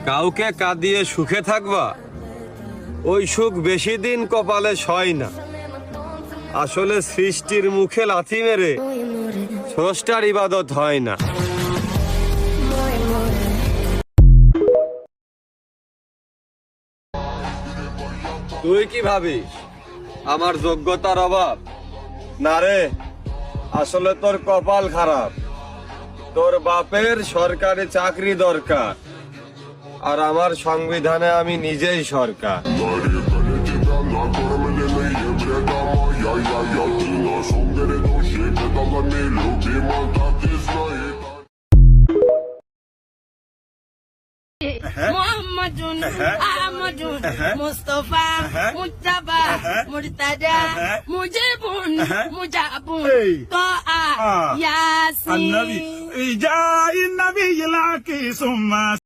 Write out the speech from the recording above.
কাউকে কাঁদিয়ে সুখে থাকবা, ওই সুখ বেশি দিন কপালে সয় না। আসলে সৃষ্টির মুখে লাথি মেরে স্রষ্টার ইবাদত হয় না। তুই কি ভাবিস আমার যোগ্যতার অভাব? না রে, আসলে তোর কপাল খারাপ। তোর বাপের সরকারি চাকরি দরকার, আর আমার সংবিধানে আমি নিজেই সরকার। মোহাম্মদুন আহমদুন মুস্তফা মুজতাবা মুরতাদা মুজিবুন মুজাবুন তোআ ইয়াসিন النبي جاء النبي لك ثم